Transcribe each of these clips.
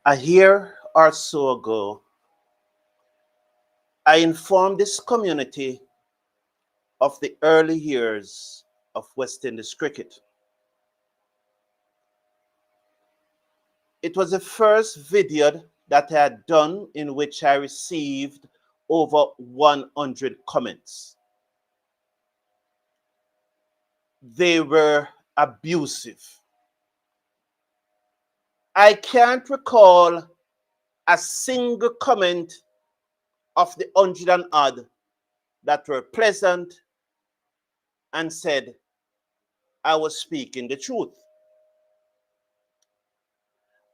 A year or so ago, I informed this community of the early years of West Indies cricket. It was the first video that I had done in which I received over 100 comments. They were abusive. I can't recall a single comment of the 100 and odd that were pleasant and said I was speaking the truth.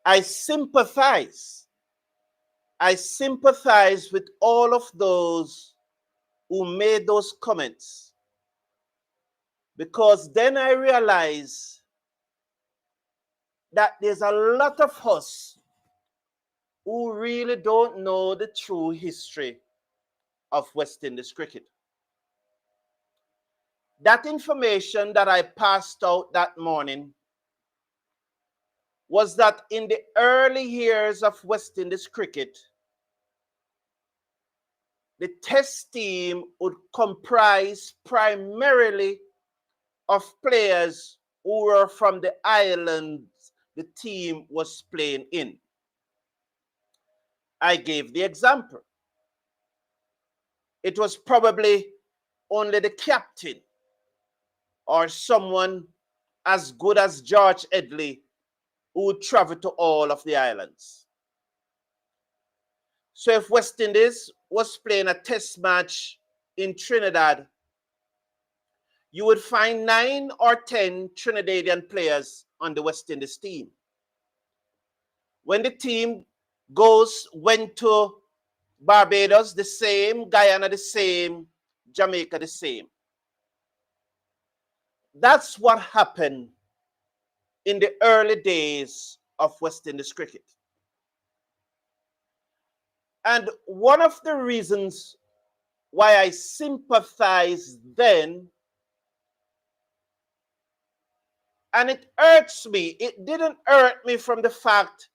I sympathize. I sympathize with all of those who made those comments, because then I realize that there's a lot of us who really don't know the true history of West Indies cricket. That information that I passed out that morning was that in the early years of West Indies cricket, the test team would comprise primarily of players who were from the islands the team was playing in. I gave the example. It was probably only the captain or someone as good as George Edley who would travel to all of the islands. So if West Indies was playing a test match in Trinidad, you would find 9 or 10 Trinidadian players on the West Indies team. When the team went to Barbados, the same, Guyana, the same, Jamaica, the same. That's what happened in the early days of West Indies cricket. And one of the reasons why I sympathized then, and it hurts me, it didn't hurt me from the fact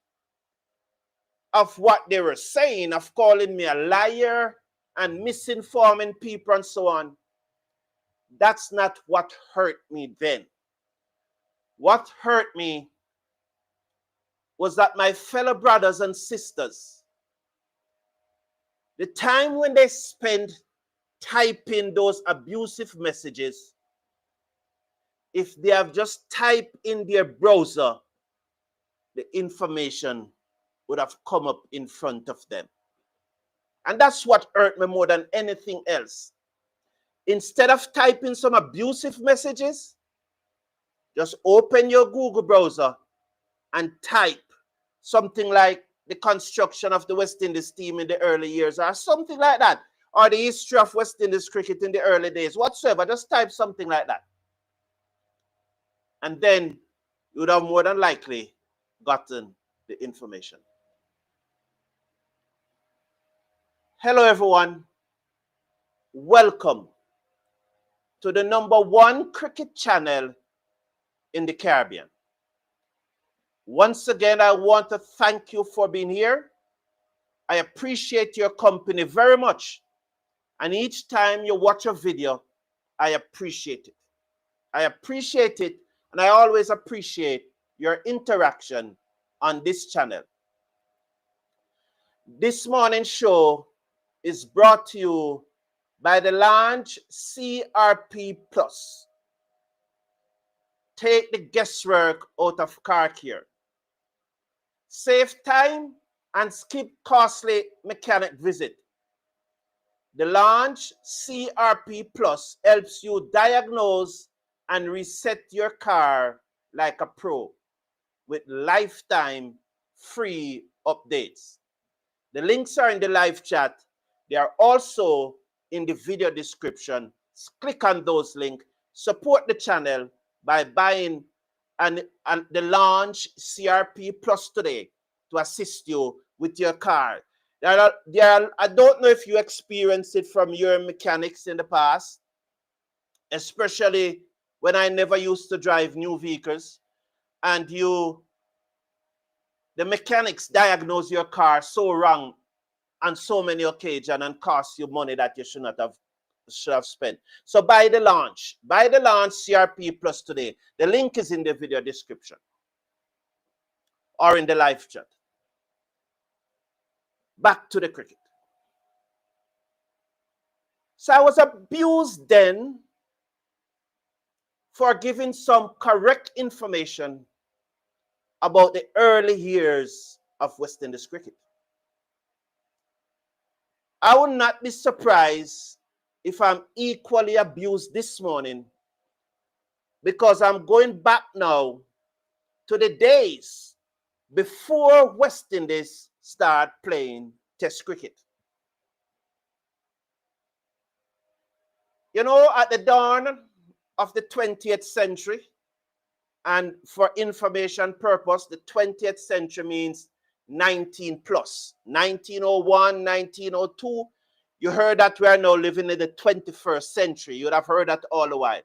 of what they were saying, of calling me a liar and misinforming people and so on. That's not what hurt me then. What hurt me was that my fellow brothers and sisters, the time when they spent typing those abusive messages, if they have just typed in their browser, the information would have come up in front of them. And that's what hurt me more than anything else. Instead of typing some abusive messages, just open your Google browser and type something like the construction of the West Indies team in the early years or something like that, or the history of West Indies cricket in the early days, whatsoever. Just type something like that. And then you would have more than likely gotten the information. Hello, everyone. Welcome to the #1 cricket channel in the Caribbean. Once again, I want to thank you for being here. I appreciate your company very much. And each time you watch a video, I appreciate it. I appreciate it, and I always appreciate your interaction on this channel. This morning's show is brought to you by the launch CRP Plus. Take the guesswork out of car care. Save time and skip costly mechanic visit. The launch CRP Plus helps you diagnose and reset your car like a pro with lifetime free updates. The links are in the live chat. They are also in the video description. Click on those links. Support the channel by buying the launch CRP Plus today to assist you with your car. I don't know if you experienced it from your mechanics in the past, especially when I never used to drive new vehicles, and you the mechanics diagnose your car so wrong on so many occasions and cost you money that you should have spent. So buy the launch CRP Plus today. The link is in the video description or in the live chat. Back to the cricket. So I was abused then for giving some correct information about the early years of West Indies cricket. I would not be surprised if I'm equally abused this morning, because I'm going back now to the days before West Indies start playing Test cricket. You know, at the dawn of the 20th century, and for information purpose, the 20th century means 19 plus, 1901, 1902. You heard that we are now living in the 21st century. You would have heard that all the while.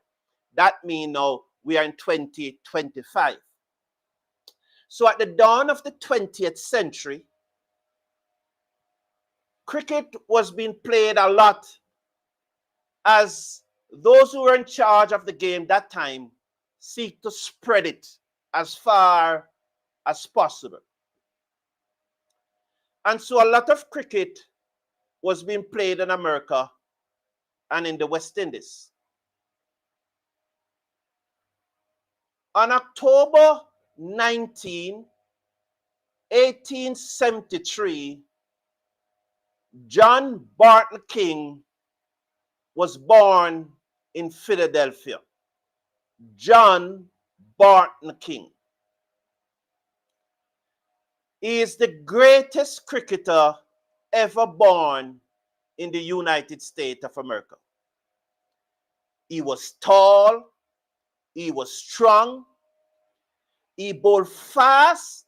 That means now we are in 2025. So at the dawn of the 20th century, cricket was being played a lot as those who were in charge of the game that time seek to spread it as far as possible. And so a lot of cricket was being played in America and in the West Indies. On October 19, 1873, John Bart King was born in Philadelphia. John Bart King. He is the greatest cricketer ever born in the United States of America. He was tall, he was strong, he bowled fast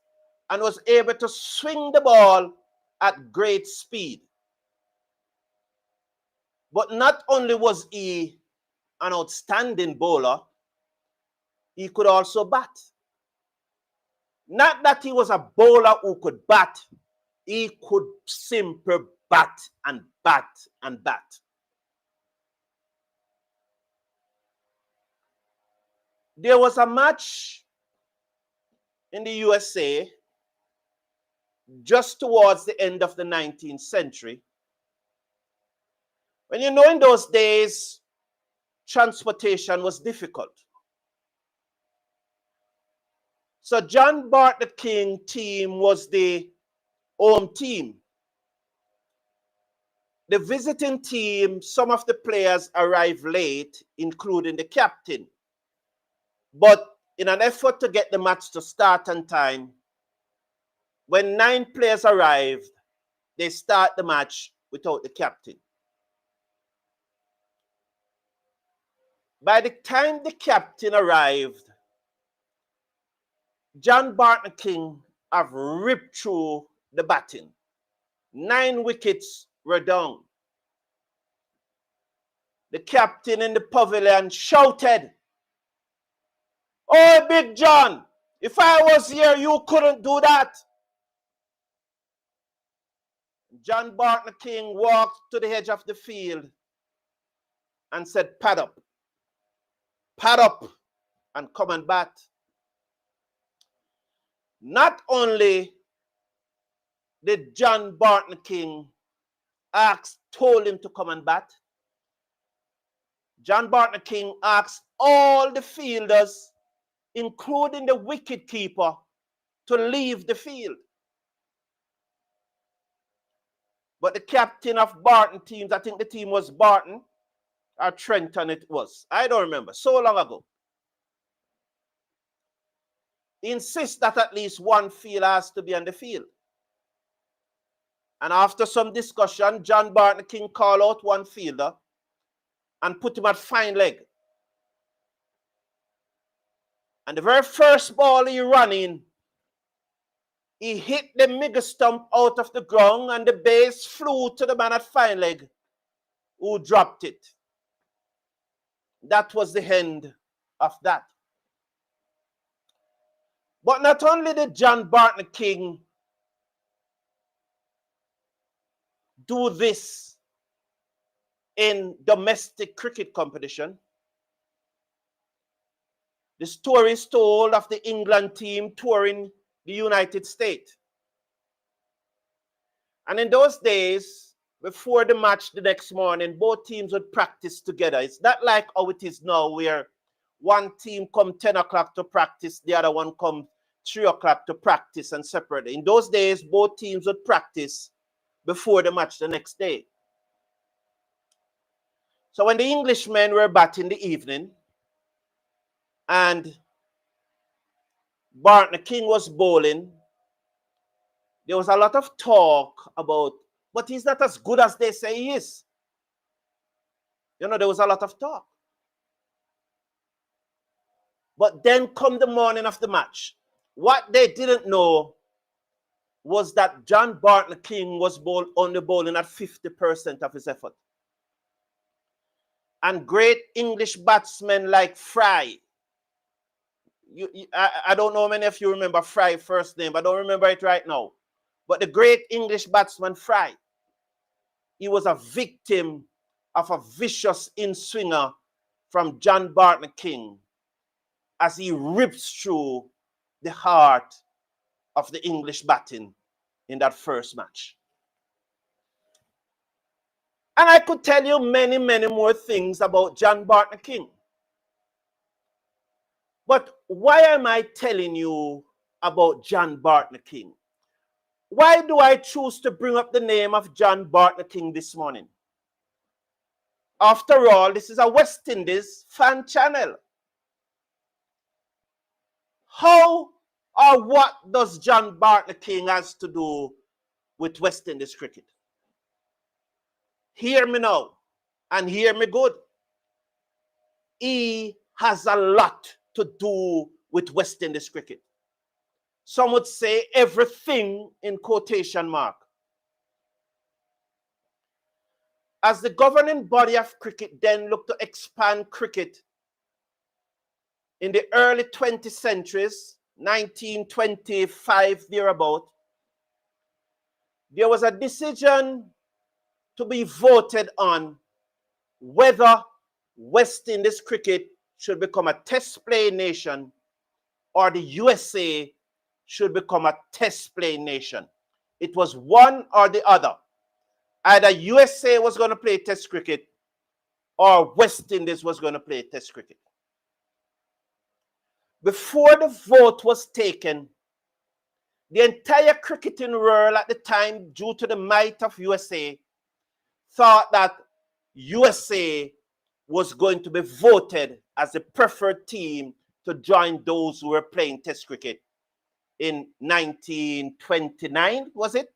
and was able to swing the ball at great speed. But not only was he an outstanding bowler, he could also bat. Not that he was a bowler who could bat, he could simply bat and bat and bat. There was a match in the USA just towards the end of the 19th century. When you know, in those days, transportation was difficult. So John Bart King team was the home team. The visiting team, some of the players arrived late, including the captain. But in an effort to get the match to start on time, when 9 players arrived, they start the match without the captain. By the time the captain arrived, John Bart King have ripped through the batting. 9 wickets were down. The captain in the pavilion shouted, "Oh, Big John, if I was here, you couldn't do that." John Bart King walked to the edge of the field and said, pad up, and come and bat." Not only did John Bart King told him to come and bat, John Bart King asked all the fielders, including the wicketkeeper, to leave the field. But the captain of Barton teams, I think the team was Barton or Trenton it was, I don't remember, so long ago, insists that at least one fielder has to be on the field. And after some discussion, John Bart King called out one fielder and put him at fine leg. And the very first ball he ran in, he hit the mega stump out of the ground and the base flew to the man at fine leg, who dropped it. That was the end of that. But not only did John Bart King do this in domestic cricket competition, the story is told of the England team touring the United States. And in those days, before the match the next morning, both teams would practice together. It's not like how it is now, where one team come 10 o'clock to practice, the other one come 3 o'clock to practice and separate. In those days, both teams would practice before the match the next day. So when the Englishmen were batting in the evening and Bart King was bowling, there was a lot of talk about, but he's not as good as they say he is. You know, there was a lot of talk. But then come the morning of the match, what they didn't know was that John Bart King was only bowling at 50% of his effort. And great English batsmen like Fry, I don't know how many of you remember Fry's first name. I don't remember it right now. But the great English batsman Fry, he was a victim of a vicious in-swinger from John Bart King as he rips through the heart of the English batting in that first match. And I could tell you many, many more things about John Bart King. But why am I telling you about John Bart King? Why do I choose to bring up the name of John Bart King this morning? After all, this is a West Indies fan channel. How or what does John Bart King has to do with West Indies cricket? Hear me now, and hear me good. He has a lot to do with West Indies cricket. Some would say everything in quotation mark. As the governing body of cricket then looked to expand cricket in the early 20th centuries, 1925 thereabout, there was a decision to be voted on whether West Indies cricket should become a test playing nation or the USA should become a test playing nation. It was one or the other. Either USA was going to play test cricket or West Indies was going to play test cricket. Before the vote was taken, the entire cricketing world at the time, due to the might of USA, thought that USA was going to be voted as the preferred team to join those who were playing test cricket in 1929, was it?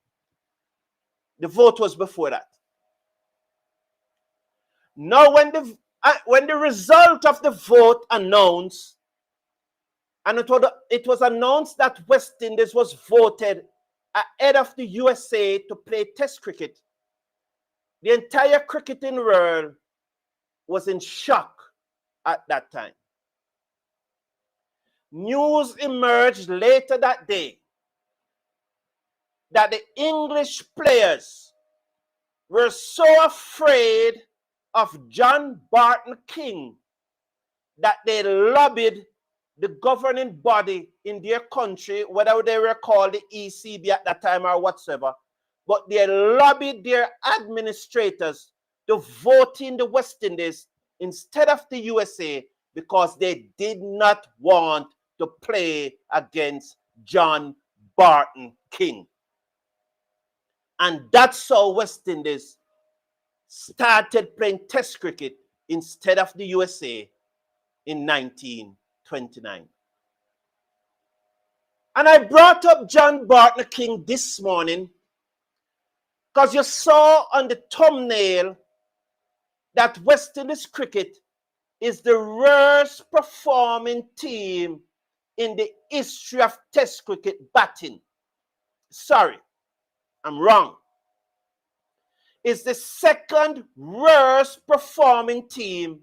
The vote was before that. Now, when the result of the vote announced, and it was announced that West Indies was voted ahead of the USA to play test cricket, the entire cricketing world was in shock at that time. News emerged later that day that the English players were so afraid of John Bart King that they lobbied the governing body in their country, whether they were called the ECB at that time or whatsoever, but they lobbied their administrators to vote in the West Indies instead of the USA because they did not want to play against John Bart King. And that's how West Indies started playing test cricket instead of the USA in 1929. And I brought up John Bart King this morning because you saw on the thumbnail that West Indies cricket is the worst performing team in the history of test cricket batting. Sorry, I'm wrong. It's the second worst performing team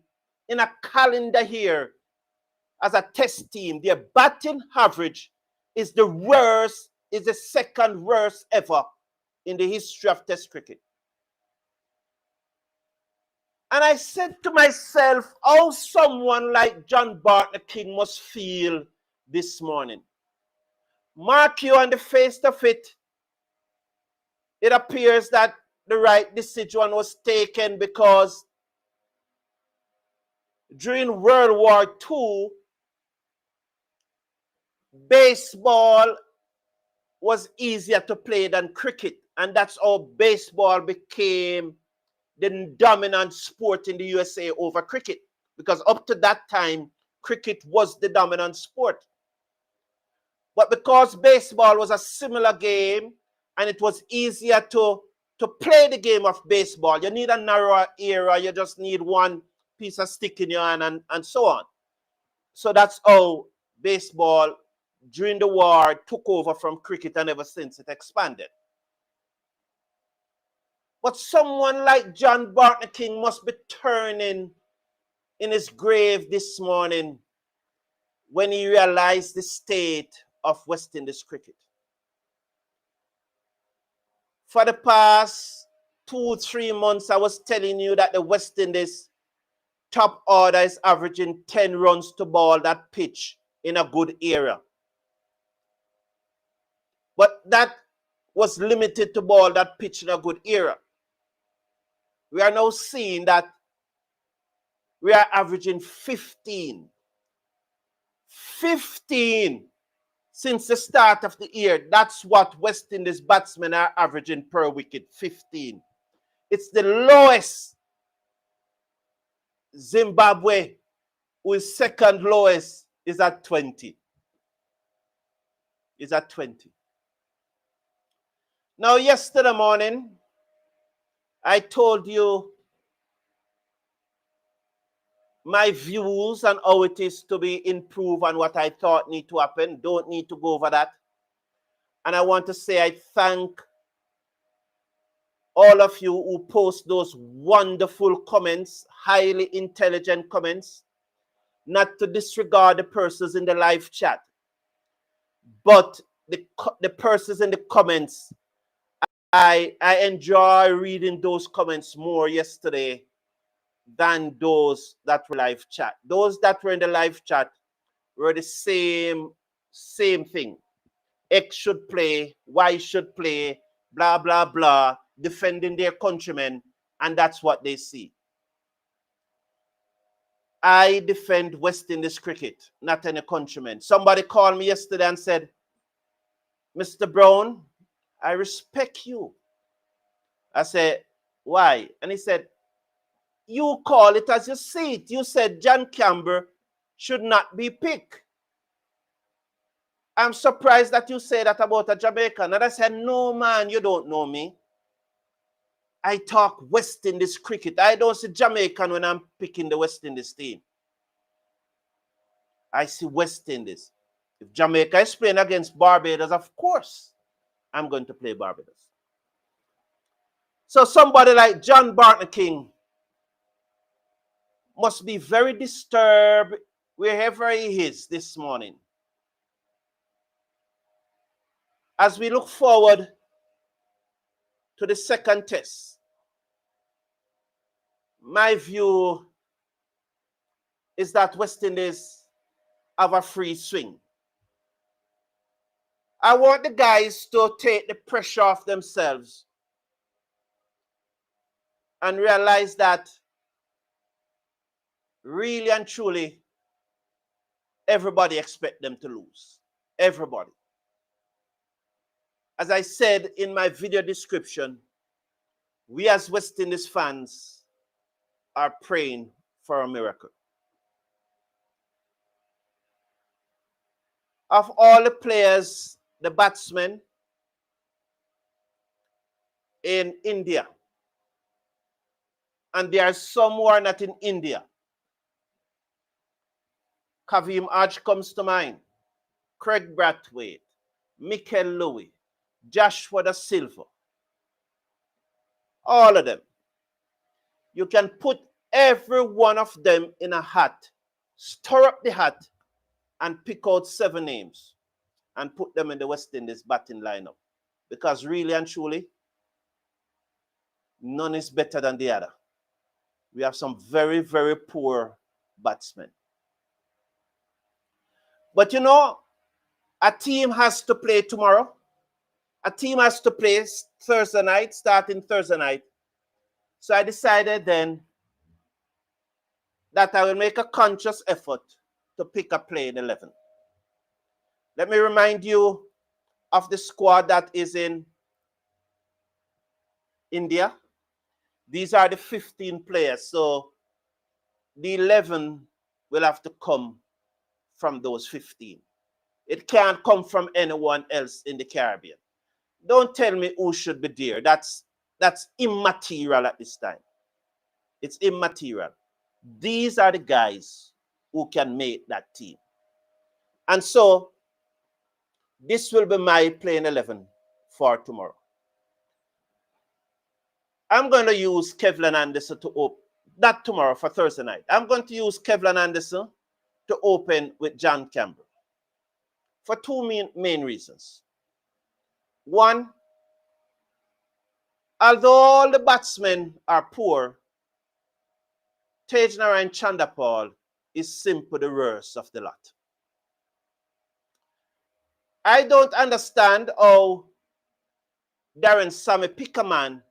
in a calendar year as a test team. Their batting average is the worst, is the second worst ever in the history of Test cricket. And I said to myself, how someone like Bart King must feel this morning. Mark you on the face of it, it appears that the right decision was taken because during World War II, baseball was easier to play than cricket. And that's how baseball became the dominant sport in the USA over cricket. Because up to that time, cricket was the dominant sport. But because baseball was a similar game and it was easier to play the game of baseball, you need a narrower area, you just need one piece of stick in your hand and so on. So that's how baseball during the war took over from cricket, and ever since it expanded. But someone like Bart King must be turning in his grave this morning when he realized the state of West Indies cricket. For the past 2-3 months, I was telling you that the West Indies top order is averaging 10 runs to ball that pitch in a good era. But that was limited to ball that pitch in a good era. We are now seeing that we are averaging 15. 15 since the start of the year. That's what West Indies batsmen are averaging per wicket, 15. It's the lowest. Zimbabwe, who is second lowest, is at 20. Is at 20. Now, yesterday morning, I told you my views on how it is to be improved and what I thought need to happen. Don't need to go over that. And I want to say I thank all of you who post those wonderful comments, highly intelligent comments, not to disregard the persons in the live chat, but the persons in the comments. I enjoy reading those comments more yesterday than those that were live chat. Those that were in the live chat were the same thing. X should play, Y should play, blah, blah, blah, defending their countrymen, and that's what they see. I defend West Indies cricket, not any countrymen. Somebody called me yesterday and said, Mr. Brown, I respect you. I said, why? And he said, you call it as you see it. You said John Campbell should not be picked. I'm surprised that you say that about a Jamaican. And I said, no, man, you don't know me. I talk West Indies cricket. I don't see Jamaican when I'm picking the West Indies team. I see West Indies. If Jamaica is playing against Barbados, of course, I'm going to play Barbados. So somebody like Bart King must be very disturbed wherever he is this morning. As we look forward to the second test, my view is that West Indies have a free swing. I want the guys to take the pressure off themselves and realize that really and truly, everybody expects them to lose. Everybody. As I said in my video description, we as West Indies fans are praying for a miracle. Of all the players, the batsmen in India, and there are some who are not in India, Kavim Arch comes to mind, Craig Brathwaite, Mikel Louis, Joshua Da Silva, all of them. You can put every one of them in a hat, stir up the hat, and pick out 7 names. and put them in the West Indies batting lineup. Because really and truly, none is better than the other. We have some very, very poor batsmen. But you know, a team has to play tomorrow. A team has to play Thursday night, starting Thursday night. So I decided then that I will make a conscious effort to pick a playing 11. Let me remind you of the squad that is in India. These are the 15 players. So the 11 will have to come from those 15. It can't come from anyone else in the Caribbean. Don't tell me who should be there. That's immaterial at this time. It's immaterial. These are the guys who can make that team. And so this will be my playing 11 for tomorrow. I'm going to use Kevlin Anderson to open that tomorrow for Thursday night. I'm going to use Kevlin Anderson to open with John Campbell for two main reasons. One, although all the batsmen are poor, Tejnarain Chanderpaul is simply the worst of the lot. I don't understand how Darren Sammy pick a man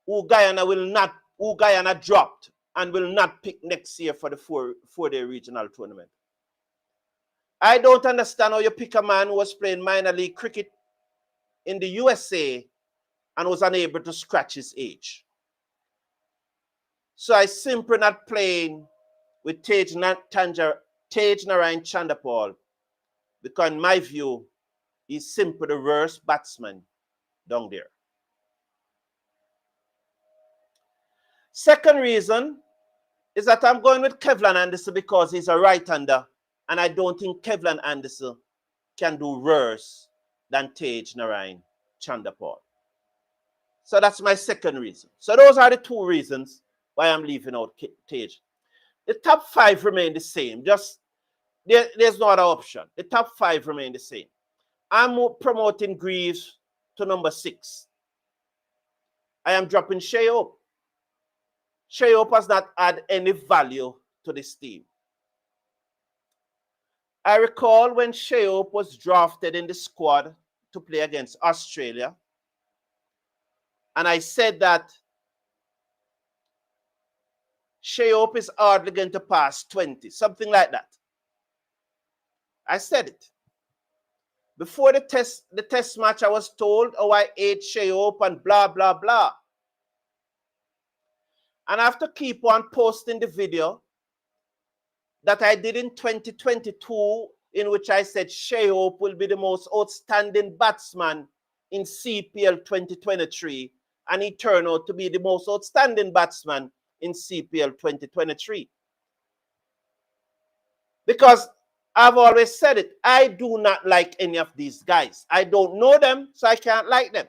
who Guyana dropped and will not pick next year for the four-day regional tournament. I don't understand how you pick a man who was playing minor league cricket in the USA and was unable to scratch his age. So I simply not playing with Tejnarain Chanderpaul because in my view, he's simply the worst batsman down there. Second reason is that I'm going with Kevlin Anderson because he's a right-hander, and I don't think Kevlin Anderson can do worse than Tejnarain Chanderpaul. So that's my second reason. So those are the two reasons why I'm leaving out Tej. The top five remain the same. Just there's no other option. The top five remain the same. I'm promoting Greaves to number 6. I am dropping Shea Hope. Shea Hope has not added any value to this team. I recall when Shea Hope was drafted in the squad to play against Australia, and I said that Shea Hope is hardly going to pass 20, something like that. I said it. Before the test match, I was told, oh, I ate Shea Hope and blah, blah, blah. And I have to keep on posting the video that I did in 2022, in which I said Shea Hope will be the most outstanding batsman in CPL 2023, and he turned out to be the most outstanding batsman in CPL 2023. Because I've always said it, I do not like any of these guys. I don't know them, so I can't like them.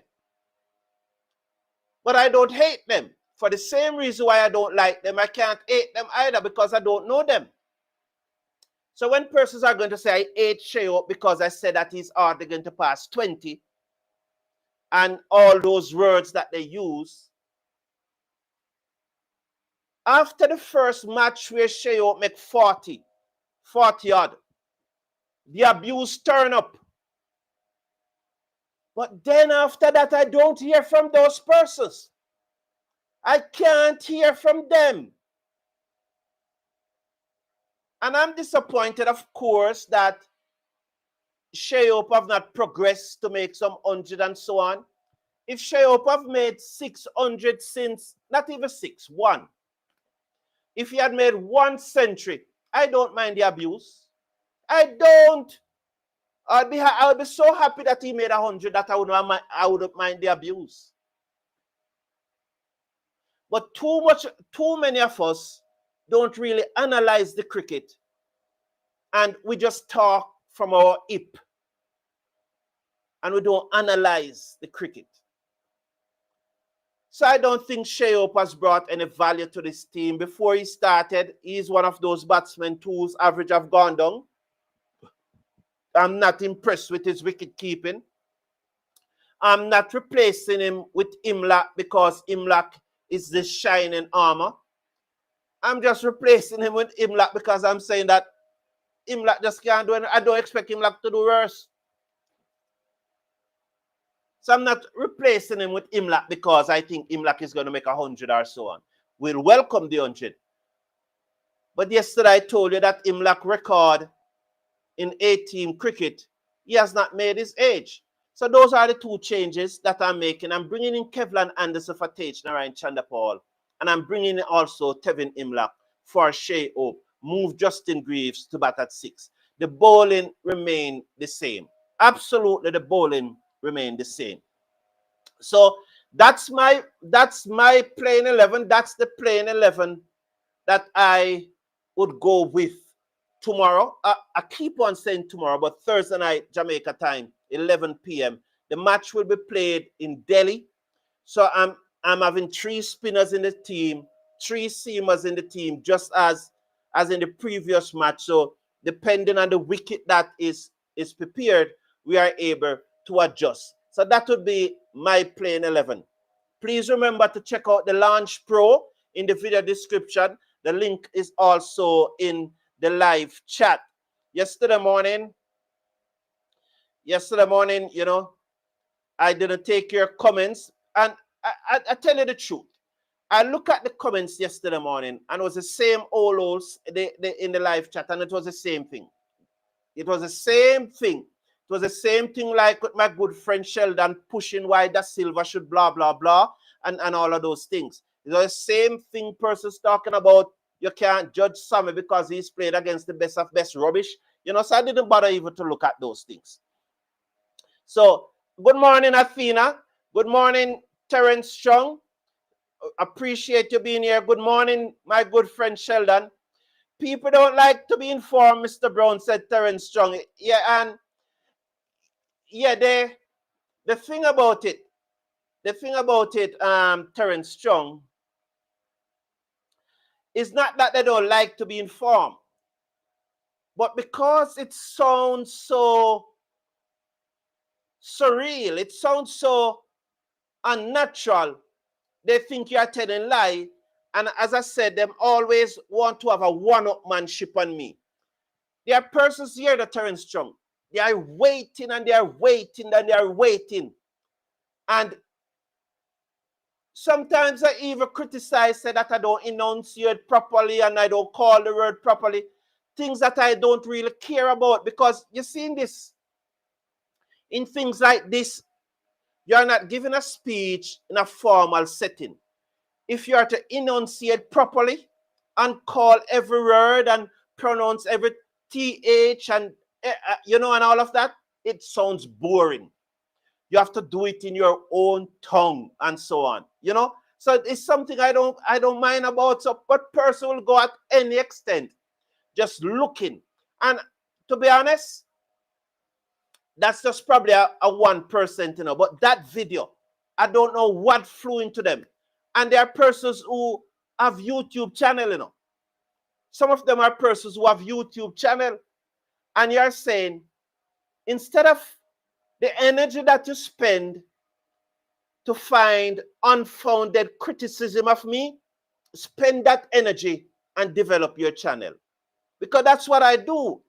But I don't hate them. For the same reason why I don't like them, I can't hate them either because I don't know them. So when persons are going to say I hate Shea Hope because I said that he's hardly going to pass 20, and all those words that they use, after the first match where Shea Hope made 40 odd, the abuse turn up. But then after that, I don't hear from those persons. I can't hear from them. And I'm disappointed, of course, that Shea Hope have not progressed to make some 100 and so on. If Shea Hope have made 600 since, not even 6, 1. If he had made 1 century, I don't mind the abuse. I don't. I would be so happy that he made 100 that I wouldn't mind the abuse. But too many of us don't really analyze the cricket, and we just talk from our hip, and we don't analyze the cricket. So I don't think Shea Hope has brought any value to this team. Before he started, he's one of those batsmen whose average have gone down. I'm not impressed with his wicket keeping. I'm not replacing him with Imlak because Imlak is the shining armor. I'm just replacing him with Imlak because I'm saying that Imlak just can't do it. I don't expect Imlak to do worse. So I'm not replacing him with Imlak because I think Imlak is going to make 100 or so on. We'll welcome the 100. But yesterday I told you that Imlak record in 18 cricket, he has not made his age. So those are the two changes that I'm making. I'm bringing in Kevlan Anderson for Tej Narayan Chandapal. And I'm bringing in also Tevin Imlak for Shea Hope. Move Justin Greaves to bat at 6. The bowling remain the same. Absolutely, the bowling remain the same. So that's my playing 11. That's the playing 11 that I would go with tomorrow. I keep on saying tomorrow, but Thursday night, Jamaica time, 11 p.m. The match will be played in Delhi. So I'm having 3 spinners in the team, 3 seamers in the team, just as in the previous match. So depending on the wicket that is prepared, we are able to adjust. So that would be my playing 11. Please remember to check out the Launch Pro in the video description. The link is also in the live chat. Yesterday morning, you know, I didn't take your comments. And I tell you the truth. I look at the comments yesterday morning and it was the same old in the live chat, and it was the same thing. It was the same thing. It was the same thing like with my good friend Sheldon pushing why Da Silva should blah, blah, blah, and all of those things. It was the same thing persons talking about you can't judge Sammy because he's played against the best of best rubbish. You know, so I didn't bother even to look at those things. So, good morning, Athena. Good morning, Terence Strong. Appreciate you being here. Good morning, my good friend Sheldon. People don't like to be informed, Mr. Brown, said Terence Strong. Yeah, and yeah, the thing about it, Terence Strong, is not that they don't like to be informed, but because it sounds so surreal, it sounds so unnatural, they think you are telling lie. And as I said, them always want to have a one-upmanship on me. There are persons here that Terence Strong. They are waiting and they are waiting and they are waiting. And sometimes I even criticize, say that I don't enunciate properly and I don't call the word properly. Things that I don't really care about, because you see in things like this, you're not giving a speech in a formal setting. If you are to enunciate properly and call every word and pronounce every TH and, you know, and all of that, it sounds boring. You have to do it in your own tongue and so on, you know. So it's something I don't mind about. So, but person will go at any extent, just looking. And to be honest, that's just probably a 1%, you know. But that video, I don't know what flew into them. And there are persons who have YouTube channel, you know. Some of them are persons who have YouTube channel. And you're saying, instead of the energy that you spend to find unfounded criticism of me, spend that energy and develop your channel. Because that's what I do.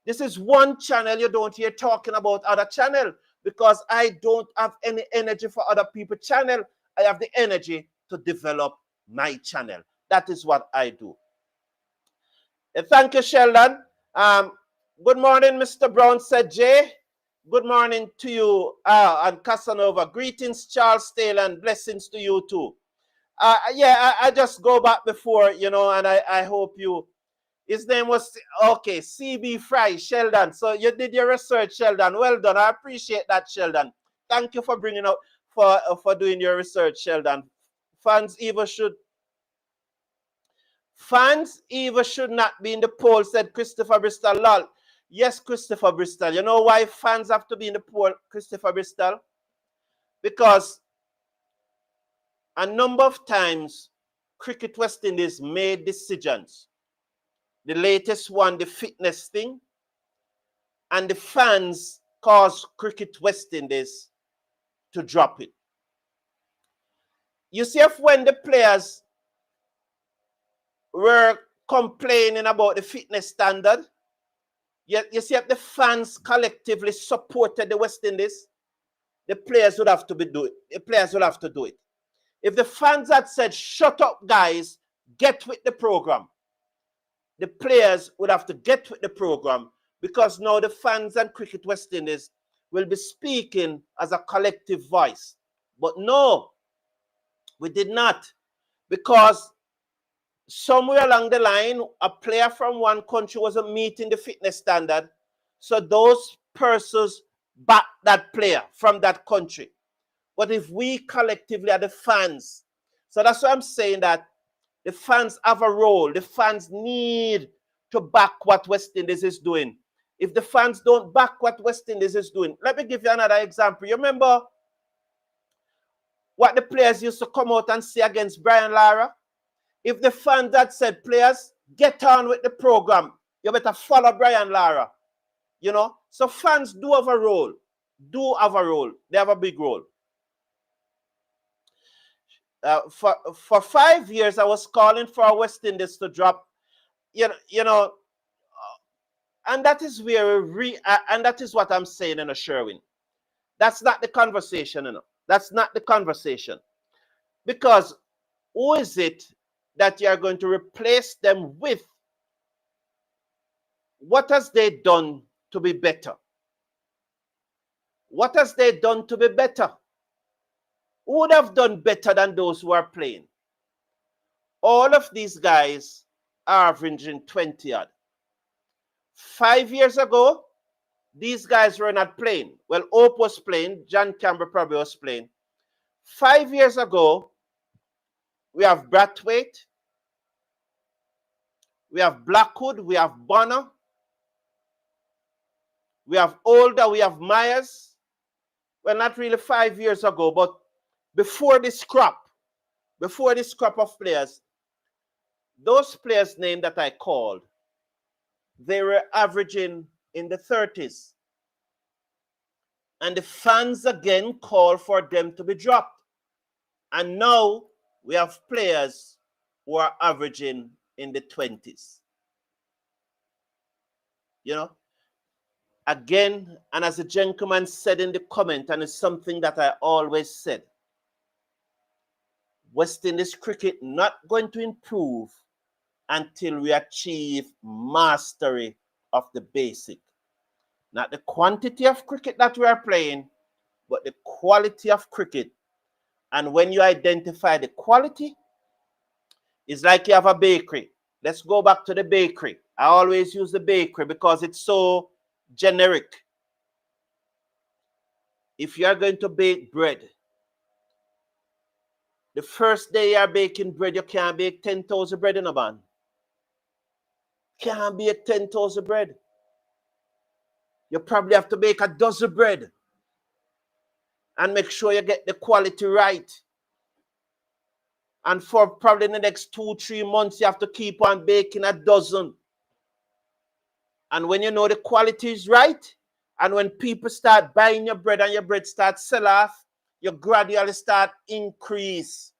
This is one channel you don't hear talking about other channel, because I don't have any energy for other people's channel. I have the energy to develop my channel. That is what I do. Thank you, Sheldon. Good morning, Mr. Brown, said Jay. Good morning to you and Casanova. Greetings, Charles Taylor, and blessings to you too. Yeah, I just go back before, you know, and I hope you. His name was, okay, CB Fry, Sheldon. So you did your research, Sheldon. Well done. I appreciate that, Sheldon. Thank you for bringing out, for doing your research, Sheldon. Fans either should not be in the poll, said Christopher Bristol. Lol. Yes, Christopher Bristol. You know why fans have to be in the poll, Christopher Bristol? Because a number of times Cricket West Indies made decisions. The latest one, the fitness thing. and the fans caused Cricket West Indies to drop it. You see, if when the players were complaining about the fitness standard, you see if the fans collectively supported the West Indies, the players would have to do it. The players will have to do it. If the fans had said, shut up, guys, get with the program, the players would have to get with the program, because now the fans and Cricket West Indies will be speaking as a collective voice. But no, we did not, because somewhere along the line, a player from one country wasn't meeting the fitness standard, so those persons backed that player from that country. But if we collectively are the fans, so that's why I'm saying that the fans have a role. The fans need to back what West Indies is doing. If the fans don't back what West Indies is doing, let me give you another example. You remember what the players used to come out and say against Brian Lara? If the fans had said, players, get on with the program, you better follow Brian Lara. You know? So fans do have a role. They have a big role. For 5 years, I was calling for West Indies to drop, you know, and that is where and that is what I'm saying, Sherwin. That's not the conversation, That's not the conversation. Because who is it that you are going to replace them with? What has they done to be better? What has they done to be better? Who would have done better than those who are playing? All of these guys are averaging 20 odd. 5 years ago, these guys were not playing. Well, Hope was playing. John Campbell probably was playing. 5 years ago, we have Brathwaite, we have Blackwood, we have Bonner, we have Older, we have Myers. Well, not really 5 years ago, but before this crop of players, those players' name that I called, they were averaging in the 30s. And the fans again call for them to be dropped. And now we have players who are averaging in the 20s. You know? Again, and as a gentleman said in the comment, and it's something that I always said, West Indies cricket not going to improve until we achieve mastery of the basic. Not the quantity of cricket that we are playing, but the quality of cricket. And when you identify the quality, it's like you have a bakery. Let's go back to the bakery. I always use the bakery because it's so generic. If you are going to bake bread, the first day you are baking bread, you can't bake 10,000 bread in a man. Can't bake 10,000 bread. You probably have to bake a dozen bread and make sure you get the quality right. And for probably the next 2-3 months, you have to keep on baking a dozen. And when you know the quality is right, and when people start buying your bread and your bread starts sell off, you gradually start increase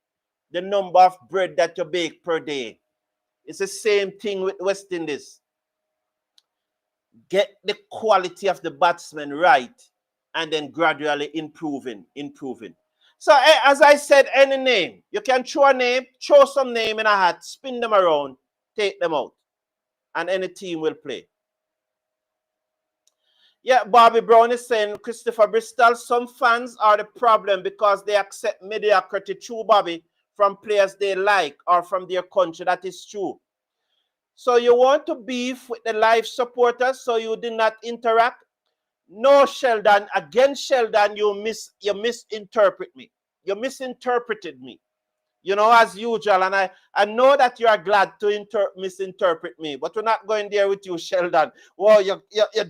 the number of bread that you bake per day. It's the same thing with West Indies. Get the quality of the batsmen right, and then gradually improving. So as I said, any name, you can throw a name, throw some name in a hat, spin them around, take them out, and any team will play. Yeah, Bobby Brown is saying, Christopher Bristol, some fans are the problem because they accept mediocrity, true, Bobby, from players they like or from their country. That is true. So you want to beef with the live supporters so you did not interact? No, Sheldon. Again, Sheldon, you misinterpret me. You misinterpreted me. You know, as usual. And I know that you are glad to misinterpret me, but we're not going there with you, Sheldon. Well, you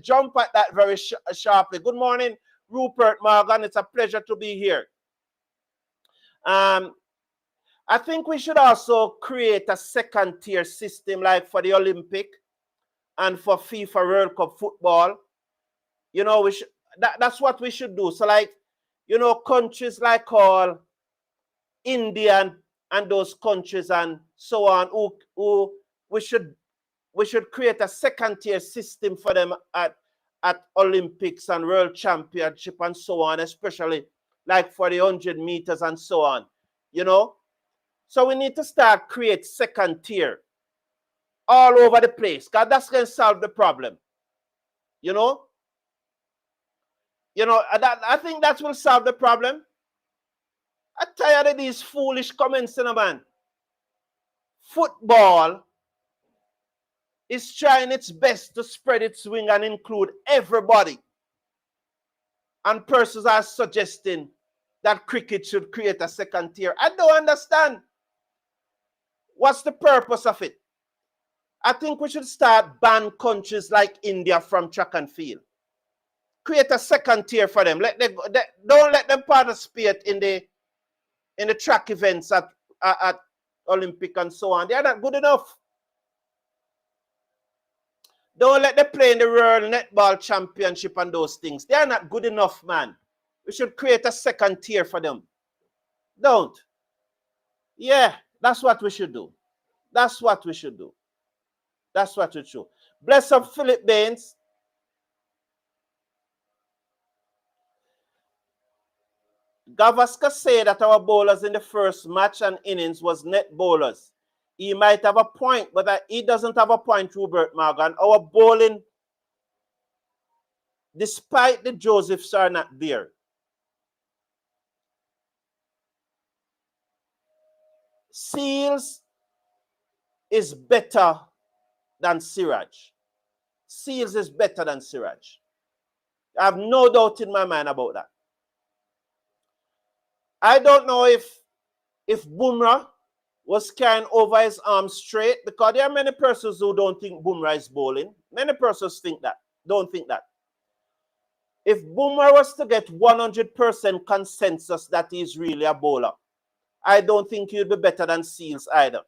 jump at that very sharply. Good morning, Rupert Morgan. It's a pleasure to be here. I think we should also create a second-tier system like for the Olympic and for FIFA World Cup football. You know, that's what we should do. So like, you know, countries like all India and those countries and so on, who we should create a second tier system for them at Olympics and World Championship and so on, especially like for the 100 meters and so on, you know. So we need to start create second tier all over the place, because that's going to solve the problem, you know. I think that will solve the problem. I'm tired of these foolish comments, man. Football is trying its best to spread its wing and include everybody. And persons are suggesting that cricket should create a second tier. I don't understand. What's the purpose of it? I think we should start ban countries like India from track and field. Create a second tier for them. Don't let them participate in the track events at Olympic and so on. They are not good enough. Don't let them play in the World Netball Championship and those things. They are not good enough, man. We should create a second tier for them. Don't. Yeah, that's what we should do. That's what we should do. That's what we should do. Bless up Philip Baines. Gavaskar said that our bowlers in the first match and innings was net bowlers. He might have a point, but he doesn't have a point, Rupert Morgan. Our bowling, despite the Josephs, are not there. Seals is better than Siraj. Seals is better than Siraj. I have no doubt in my mind about that. I don't know if Bumrah was carrying over his arm straight, because there are many persons who don't think Bumrah is bowling. Many persons don't think that. If Bumrah was to get 100% consensus that he's really a bowler, I don't think he'd be better than Seals either.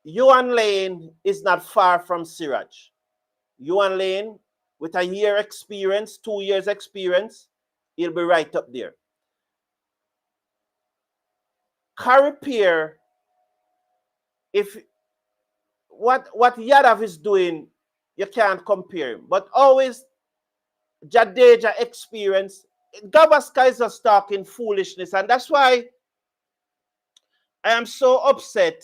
Yuan Lane is not far from Siraj. Yuan Lane, with a year experience, 2 years experience, he'll be right up there. Carripier, if what Yadav is doing, you can't compare him. But always Jadeja experience. Gavaskar is just talking foolishness, and that's why I am so upset.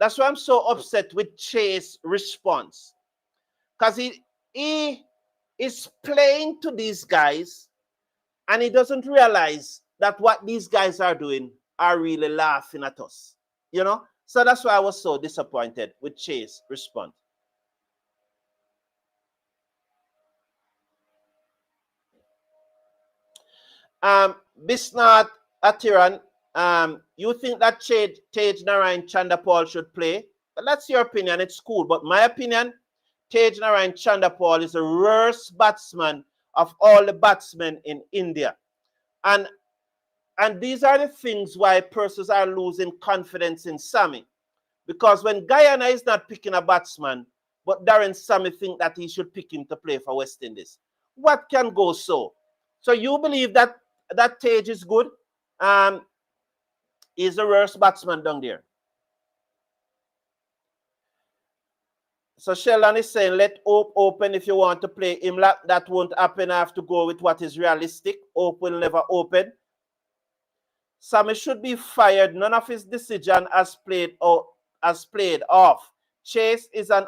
That's why I'm so upset with Chase's response. Because he is playing to these guys, and he doesn't realize that what these guys are doing are really laughing at us. You know? So that's why I was so disappointed with Chase's response. Bisnath Atiran, you think that Tej Narayan Chandapal should play? But that's your opinion. It's cool. But my opinion, Tej Narayan Chandapal is the worst batsman of all the batsmen in India. And these are the things why persons are losing confidence in Sammy. Because when Guyana is not picking a batsman, but Darren Sammy think that he should pick him to play for West Indies. What can go so? So you believe that Tej is good? He's the worst batsman down there. So Sheldon is saying, let Hope open if you want to play Imlap. That won't happen. I have to go with what is realistic. Hope will never open. Sammy should be fired. None of his decision has played off. Chase is an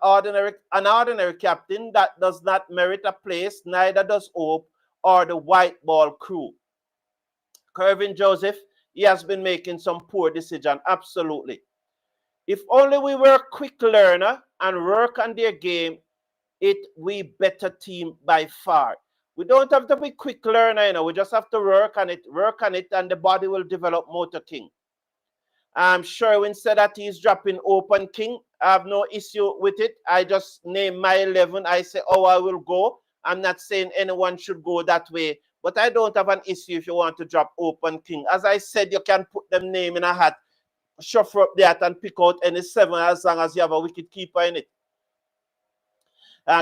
ordinary captain that does not merit a place. Neither does Hope or the white ball crew. Kervin Joseph, he has been making some poor decisions. Absolutely. If only we were a quick learner and work on their game, we better team by far. We don't have to be quick learner, you know. We just have to work on it, and the body will develop motor king. Sherwin said that he's dropping open king. I have no issue with it. I just name my 11. I say, oh, I will go. I'm not saying anyone should go that way, but I don't have an issue if you want to drop open king. As I said, you can put them name in a hat, shuffle up that and pick out any 7 as long as you have a wicket keeper in it.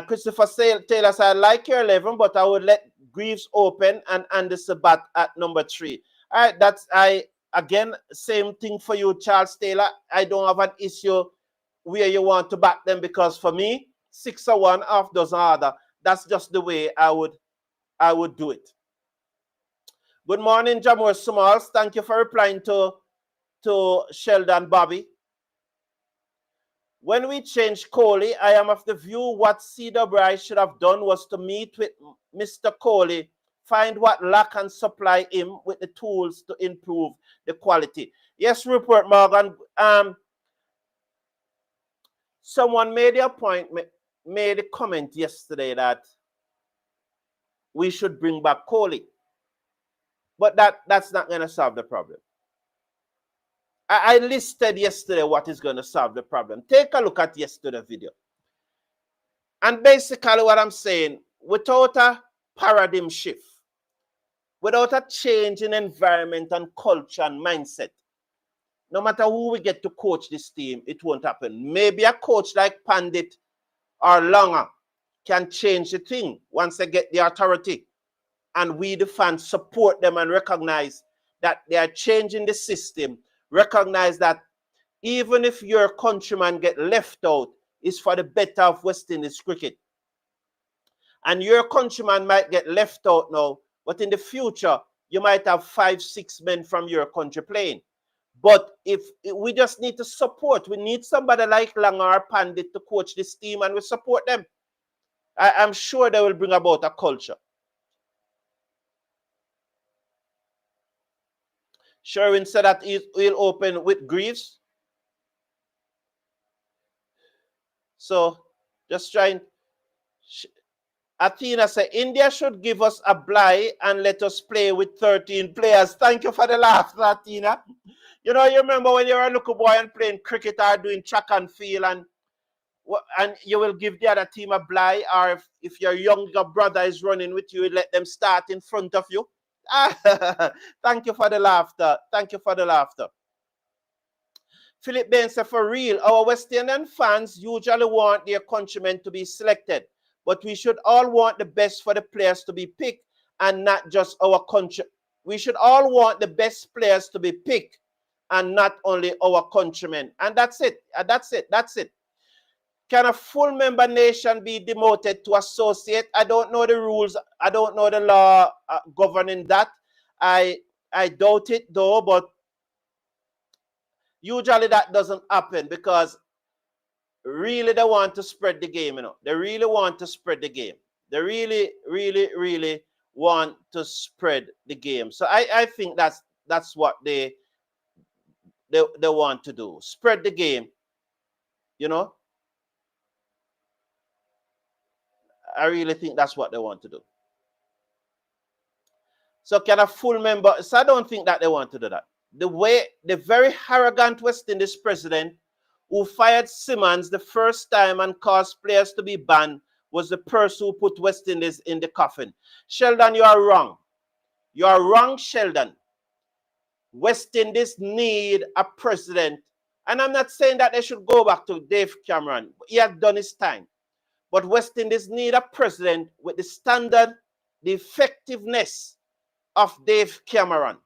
Christopher Taylor said, I like your 11, but I would let Greaves open and Anderson bat at number 3. All right, that's again, same thing for you, Charles Taylor. I don't have an issue where you want to back them, because for me, 6 or 1, half dozen other. That's just the way I would do it. Good morning, Jamor Smalls. Thank you for replying to Sheldon Bobby. When we changed Kohli, I am of the view what CWI should have done was to meet with Mr. Kohli, find what lack and supply him with the tools to improve the quality. Yes, Rupert Morgan. Someone made a comment yesterday that we should bring back Kohli. But that's not going to solve the problem. I listed yesterday what is going to solve the problem. Take a look at yesterday's video. And basically what I'm saying, without a paradigm shift, without a change in environment and culture and mindset, no matter who we get to coach this team, it won't happen. Maybe a coach like Pandit or Longer can change the thing once they get the authority. And we, the fans, support them and recognize that they are changing the system. Recognize that even if your countryman get left out, it's for the better of West Indies cricket. And your countryman might get left out now, but in the future, you might have 5, 6 men from your country playing. But if we just need to support, we need somebody like Langer or Pandit to coach this team, and we support them. I'm sure they will bring about a culture. Sherwin said that he'll open with Greaves. So, just trying. Athena said, India should give us a bly and let us play with 13 players. Thank you for the laugh, Athena. You know, you remember when you were a little boy and playing cricket or doing track and field, and you will give the other team a bly, or if your younger brother is running with you, you let them start in front of you. Thank you for the laughter. Thank you for the laughter. Philip Bain said, for real, our West Indian fans usually want their countrymen to be selected, but we should all want the best for the players to be picked and not just our country. We should all want the best players to be picked and not only our countrymen. And that's it. That's it. That's it. Can a full member nation be demoted to associate? I don't know the rules. I don't know the law governing that. I doubt it though, but usually that doesn't happen because really they want to spread the game, you know. They really want to spread the game. They really, really, really want to spread the game. So I think that's what they want to do. Spread the game, you know. I really think that's what they want to do. So can a full member, so I don't think that they want to do that. The very arrogant West Indies president who fired Simmons the first time and caused players to be banned was the person who put West Indies in the coffin. Sheldon, you are wrong. You are wrong, Sheldon. West Indies need a president. And I'm not saying that they should go back to Dave Cameron. He has done his time. But West Indies need a president with the standard, the effectiveness of Dave Cameron.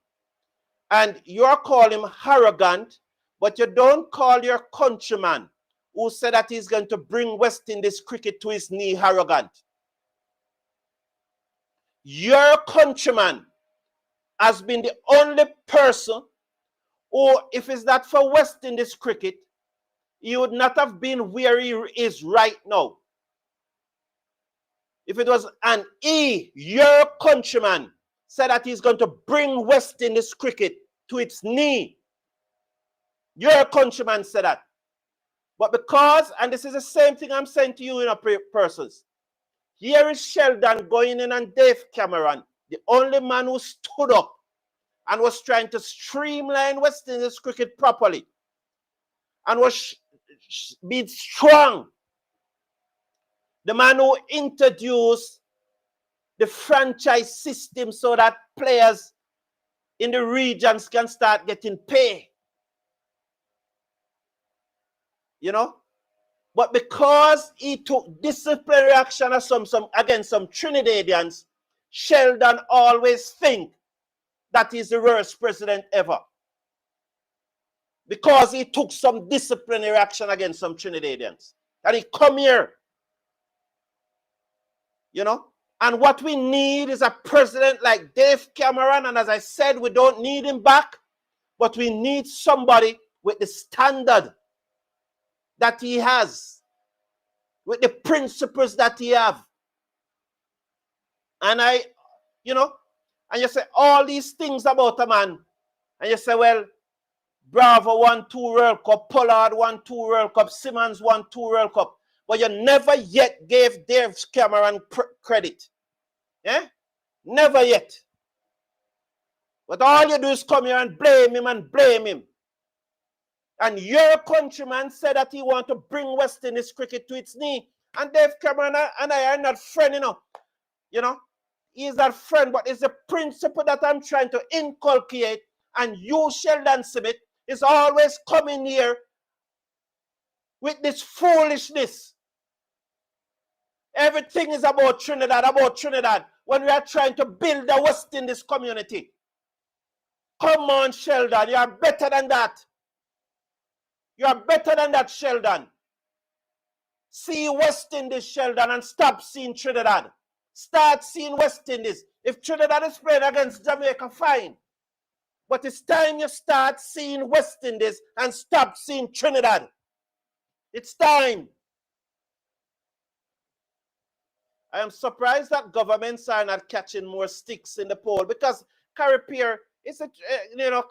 And you're calling him arrogant, but you don't call your countryman who said that he's going to bring West Indies cricket to his knee arrogant. Your countryman has been the only person who, if it's not for West Indies cricket, he would not have been where he is right now. If it was your countryman said that he's going to bring West Indies cricket to its knee, your countryman said that. But because, and this is the same thing I'm saying to you, persons, here is Sheldon going in on Dave Cameron, the only man who stood up and was trying to streamline West Indies cricket properly and was being strong. The man who introduced the franchise system so that players in the regions can start getting pay. You know? But because he took disciplinary action against some Trinidadians, Sheldon always think that he's the worst president ever. Because he took some disciplinary action against some Trinidadians. And he come here. You know? And what we need is a president like Dave Cameron. And as I said, we don't need him back. But we need somebody with the standard that he has. With the principles that he have. And you know, and you say all these things about a man. And you say, well, Bravo won 2 World Cup, Pollard won 2 World Cup, Simmons won 2 World Cup. But you never yet gave Dave Cameron credit. Yeah? Never yet. But all you do is come here and blame him and blame him. And your countryman said that he want to bring West Indies cricket to its knee. And Dave Cameron and I are not friends, you know. You know? He is not friend, but it's a principle that I'm trying to inculcate. And you, Sheldon Smith, is always coming here with this foolishness. Everything is about Trinidad, when we are trying to build the West Indies community. Come on, Sheldon, you are better than that. You are better than that, Sheldon. See West Indies, Sheldon, and stop seeing Trinidad. Start seeing West Indies. If Trinidad is playing against Jamaica, fine. But it's time you start seeing West Indies and stop seeing Trinidad. It's time. I am surprised that governments are not catching more sticks in the poll, because Carripier is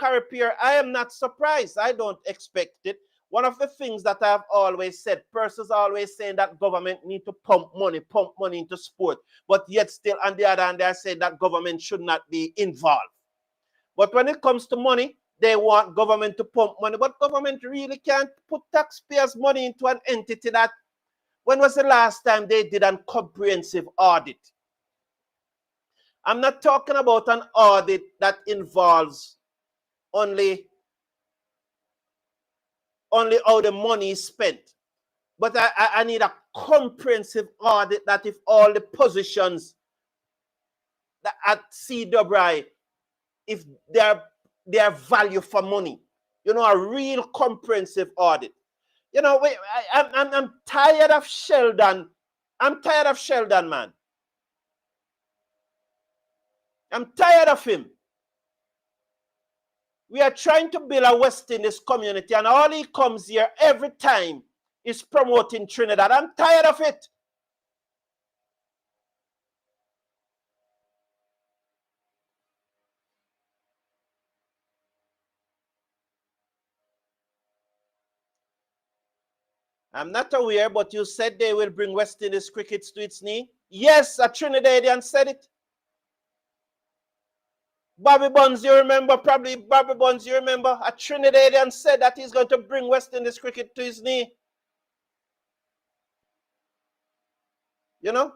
Carripier. I am not surprised. I don't expect it. One of the things that I've always said, persons always saying that government need to pump money into sport, but yet still on the other hand, they're saying that government should not be involved. But when it comes to money, they want government to pump money, but government really can't put taxpayers' money into an entity that, when was the last time they did a comprehensive audit? I'm not talking about an audit that involves only how the money is spent. But I need a comprehensive audit that if all the positions that at CWI, if they're value for money, you know, a real comprehensive audit. You know, I'm tired of Sheldon. I'm tired of Sheldon, man. I'm tired of him. We are trying to build a West Indies community, and all he comes here every time is promoting Trinidad. I'm tired of it. I'm not aware, but you said they will bring West Indies cricket to its knee. Yes, a Trinidadian said it. Bobby Bonds, you remember, probably Bobby Bonds, you remember, a Trinidadian said that he's going to bring West Indies cricket to his knee. You know?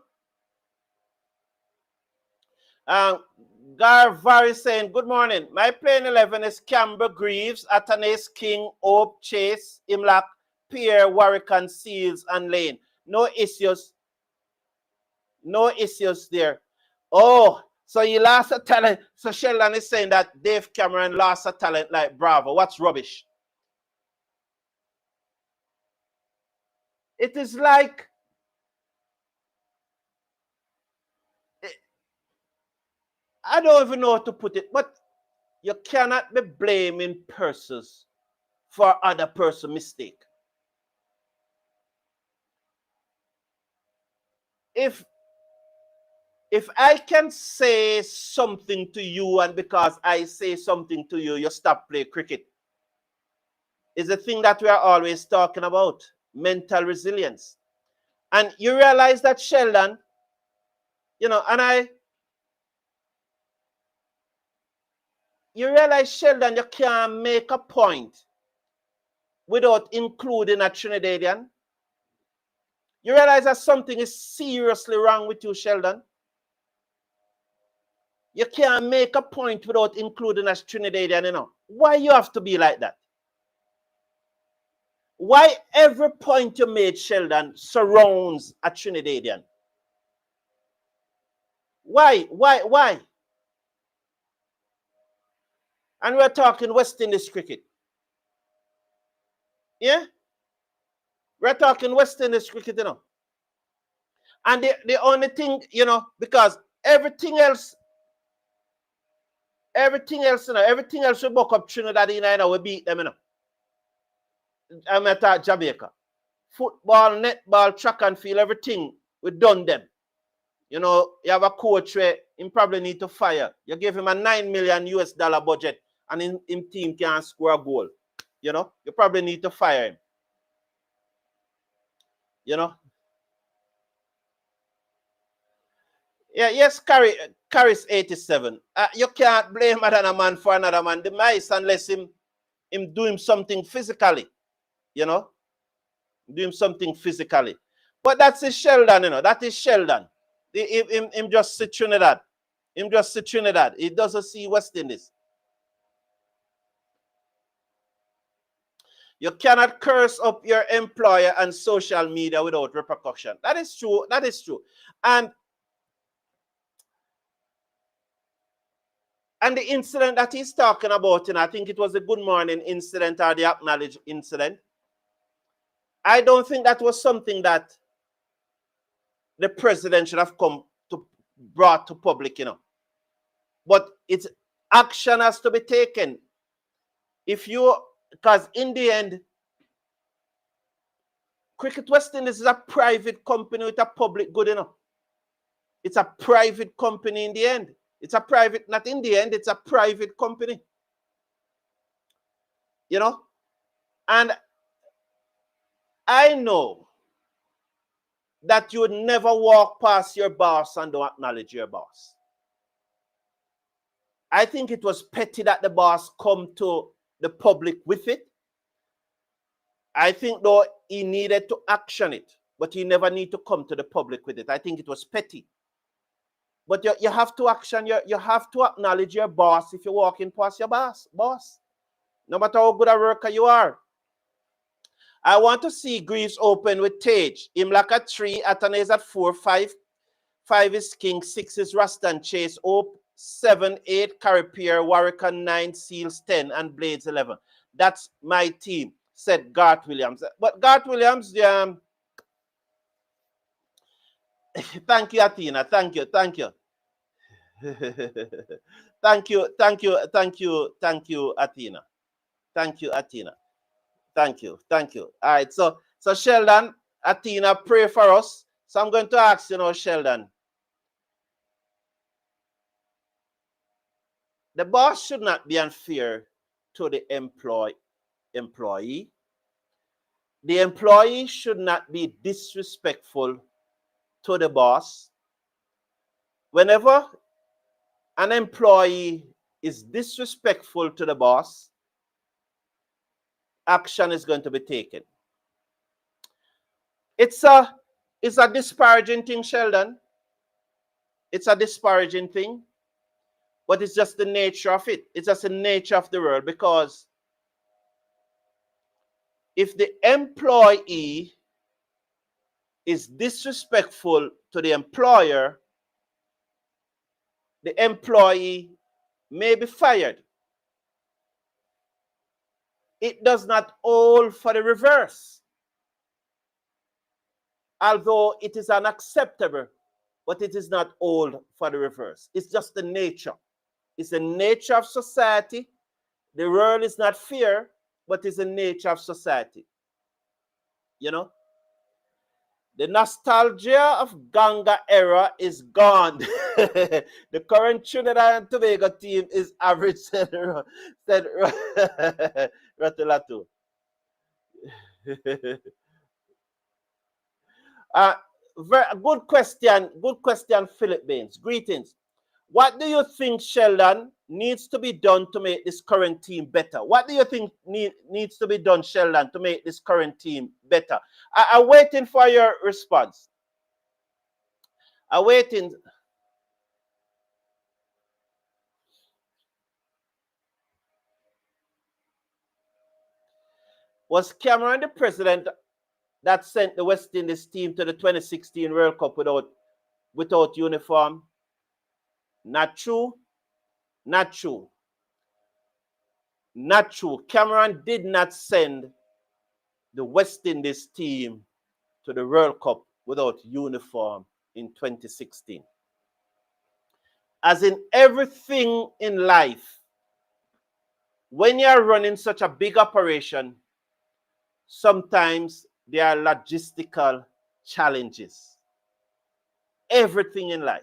Garvari saying, good morning. My playing 11 is Camber Greaves, Atanas King, Hope, Chase, Imlak, Pierre, Warwick, and Seals, and Lane. No issues. No issues there. Oh, so he lost a talent. So Sheldon is saying that Dave Cameron lost a talent like Bravo. What's rubbish? It is like, I don't even know how to put it, but you cannot be blaming persons for other person's mistake. If I can say something to you, and because I say something to you, you stop playing cricket, is the thing that we are always talking about, mental resilience. And you realize that, Sheldon, you know, you realize, Sheldon, you can't make a point without including a Trinidadian. You realize that something is seriously wrong with you, Sheldon. You can't make a point without including a Trinidadian, you know. Why you have to be like that? Why every point you made, Sheldon, surrounds a Trinidadian? Why? And we're talking West Indies cricket. Yeah? We're talking West Indies cricket, you know. And the only thing, you know, because everything else, you know, everything else we buck up Trinidad, you know, we beat them, you know. I'm at Jamaica. Football, netball, track and field, everything, we done them. You know, you have a coach where him probably need to fire. You give him a $9 million US budget and him team can't score a goal. You know, you probably need to fire him. You know? Yeah, yes, Carry's 87. You can't blame another man for another man demise unless him do something physically. You know? Do him something physically. But that's his Sheldon, you know. That is Sheldon. Him just see Trinidad. Him just see Trinidad. He doesn't see West Indies. You cannot curse up your employer and social media without repercussion. That is true. That is true. And the incident that he's talking about, and I think it was a Good Morning incident or the acknowledged incident, I don't think that was something that the president should have brought to public, you know. But it's action has to be taken. Because in the end, Cricket West Indies is a private company with a public good, you know. It's a private company in the end. It's a private, not in the end, it's a private company. You know? And I know that you would never walk past your boss and don't acknowledge your boss. I think it was petty that the boss come to the public with it. I think though he needed to action it, but he never need to come to the public with it. I think it was petty. But you have to action, you have to acknowledge your boss if you're walking past your boss. No matter how good a worker you are. I want to see Greaves open with Tage. Him like a 3, Atana is at 4, 5 is King, 6 is Rastan Chase, Hope, 7, 8, Carripier, Warwick 9, Seals 10, and Blades 11. That's my team, said Garth Williams. But Garth Williams, thank you, Athena. Thank you. thank you, Athena. Thank you, Athena. Thank you. All right, so Sheldon, Athena, pray for us. So I'm going to ask you now, Sheldon. The boss should not be unfair to the employee. The employee should not be disrespectful to the boss. Whenever an employee is disrespectful to the boss, action is going to be taken. It's a disparaging thing, Sheldon. It's a disparaging thing. But it's just the nature of it. It's just the nature of the world, because if the employee is disrespectful to the employer, the employee may be fired. It does not hold for the reverse. Although it is unacceptable, but it is not hold for the reverse. It's just the nature. It's the nature of society. The world is not fair, but it's the nature of society. You know? The nostalgia of Ganga era is gone. The current Trinidad and Tobago team is average, said Ratulatu. Good question, Philip Baines. Greetings. What do you think, Sheldon, needs to be done to make this current team better? What do you think needs to be done, Sheldon, to make this current team better? I'm waiting for your response. I'm waiting. Was Cameron the president that sent the West Indies team to the 2016 World Cup without uniform? Not true. Not true. Not true. Cameron did not send the West Indies team to the World Cup without uniform in 2016. As in everything in life, when you're running such a big operation, sometimes there are logistical challenges. Everything in life.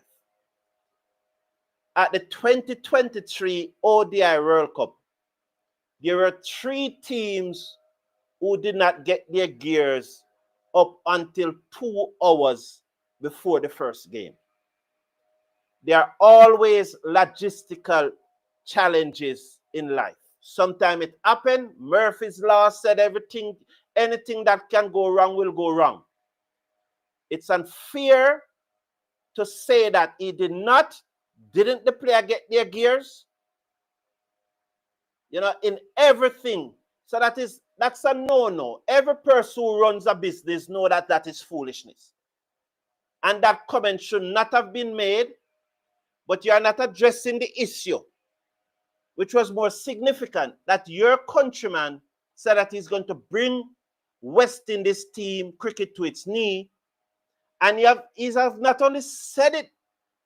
At the 2023 ODI World Cup, there were 3 teams who did not get their gears up until 2 hours before the first game. There are always logistical challenges in life. Sometimes it happens. Murphy's Law said anything that can go wrong will go wrong. It's unfair to say that didn't the player get their gears? You know, in everything. So that's a no-no. Every person who runs a business knows that is foolishness. And that comment should not have been made, but you are not addressing the issue, which was more significant, that your countryman said that he's going to bring West Indies team cricket to its knee. And he has not only said it,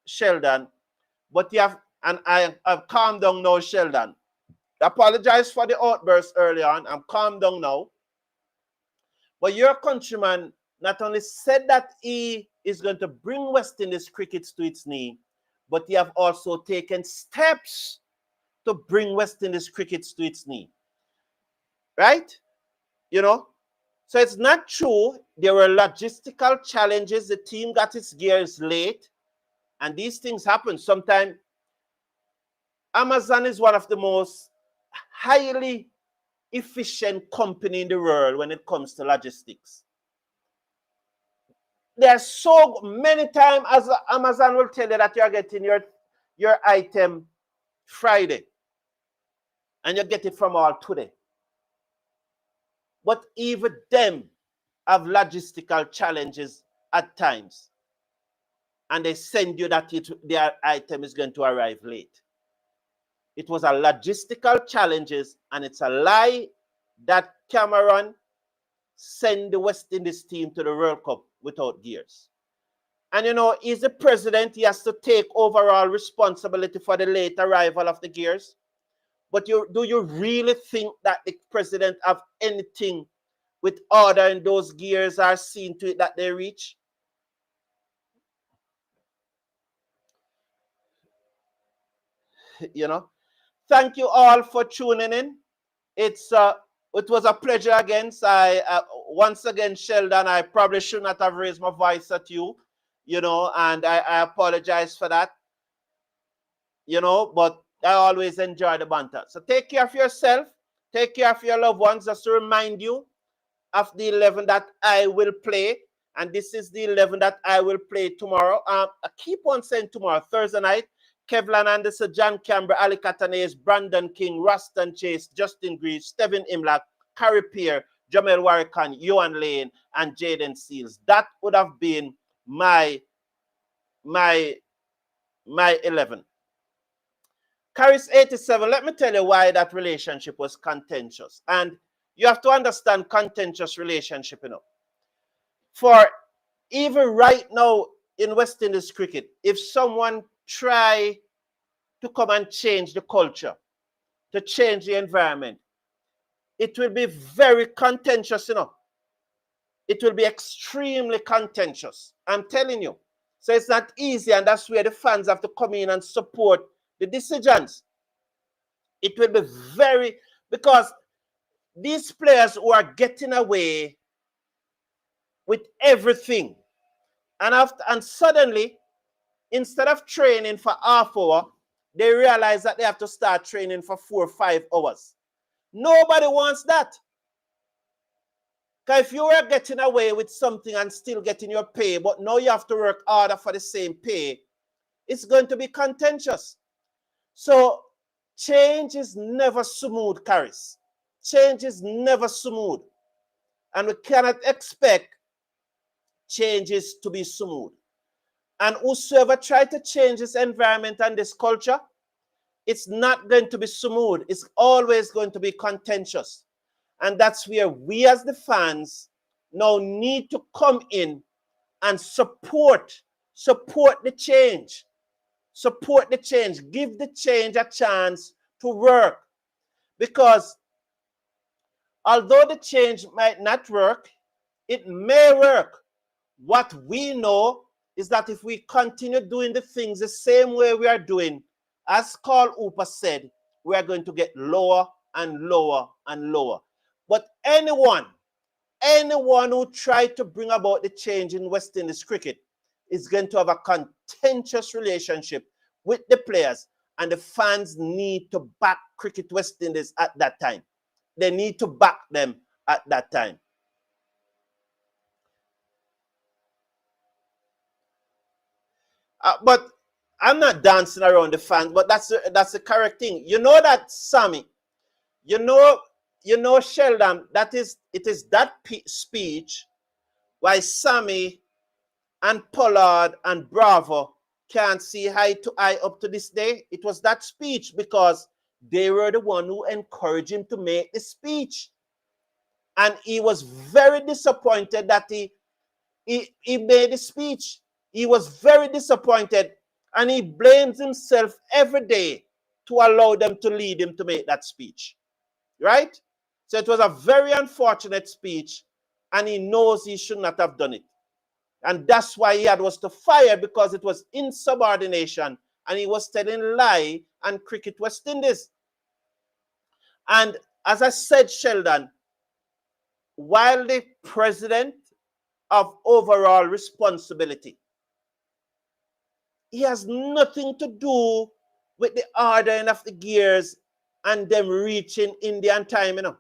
Sheldon, but I have calmed down now, Sheldon. I apologize for the outburst early on. I'm calmed down now. But your countryman not only said that he is going to bring West Indies cricket to its knee, but he have also taken steps to bring West Indies cricket to its knee. Right? You know? So it's not true. There were logistical challenges. The team got its gears late. And these things happen. Sometimes Amazon is one of the most highly efficient company in the world when it comes to logistics. There's so many times as Amazon will tell you that you're getting your item Friday and you get it from all today. But even them have logistical challenges at times. And they send you that their item is going to arrive late. It was a logistical challenges, and it's a lie that Cameron sent the West Indies team to the World Cup without gears. And you know, he's the president. He has to take overall responsibility for the late arrival of the gears. But do you really think that the president have anything with ordering those gears are seen to it that they reach? You know, thank you all for tuning in. It was a pleasure again. Once again, Sheldon, I probably should not have raised my voice at you, you know, and I apologize for that, you know, but I always enjoy the banter. So take care of yourself, take care of your loved ones. Just to remind you of the 11 that I will play, and this is the 11 that I will play tomorrow. I keep on saying tomorrow, Thursday night. Kevlan Anderson, John Campbell, Ali Katanes, Brandon King, Ruston Chase, Justin Greaves, Stephen Imlach, Carrie Peer, Jamel Warrican, Johan Lane, and Jaden Seals. That would have been my 11. Carrie's 87, let me tell you why that relationship was contentious. And you have to understand contentious relationship, you know. For even right now in West Indies cricket, if someone try to come and change the culture, to change the environment, it will be very contentious, you know. It will be extremely contentious. I'm telling you. So it's not easy, and that's where the fans have to come in and support the decisions. It will be because these players who are getting away with everything, and suddenly, instead of training for half hour, they realize that they have to start training for 4 or 5 hours. Nobody wants that. Because if you were getting away with something and still getting your pay, but now you have to work harder for the same pay, it's going to be contentious. So change is never smooth, Caris. Change is never smooth. And we cannot expect changes to be smooth. And whosoever try to change this environment and this culture, it's not going to be smooth. It's always going to be contentious. And that's where we as the fans now need to come in and support the change. Support the change. Give the change a chance to work. Because although the change might not work, it may work. What we know is that if we continue doing the things the same way we are doing, as Carl Hooper said, we are going to get lower and lower and lower. But anyone who tried to bring about the change in West Indies cricket is going to have a contentious relationship with the players, and the fans need to back Cricket West Indies at that time. They need to back them at that time. But I'm not dancing around the fans, but that's the correct thing. You know that, Sammy, you know, Sheldon, it is that speech why Sammy and Pollard and Bravo can't see eye to eye up to this day. It was that speech because they were the one who encouraged him to make the speech. And he was very disappointed that he made the speech. He was very disappointed, and he blames himself every day to allow them to lead him to make that speech. Right? So it was a very unfortunate speech, and he knows he should not have done it. And that's why he was to fire, because it was insubordination, and he was telling lie and Cricket West Indies. And as I said, Sheldon, while the president of overall responsibility, he has nothing to do with the ordering of the gears and them reaching Indian time, you know.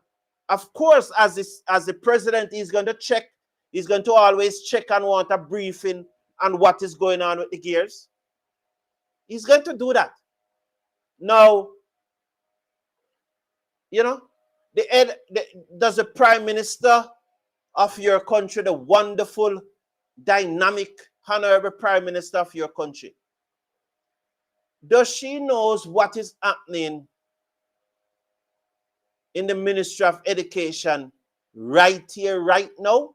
Of course, as the president, he's going to check. He's going to always check and want a briefing on what is going on with the gears. He's going to do that. Now, you know, does the prime minister of your country, the wonderful, dynamic, honorable prime minister of your country, does she knows what is happening in the Ministry of Education right here, right now?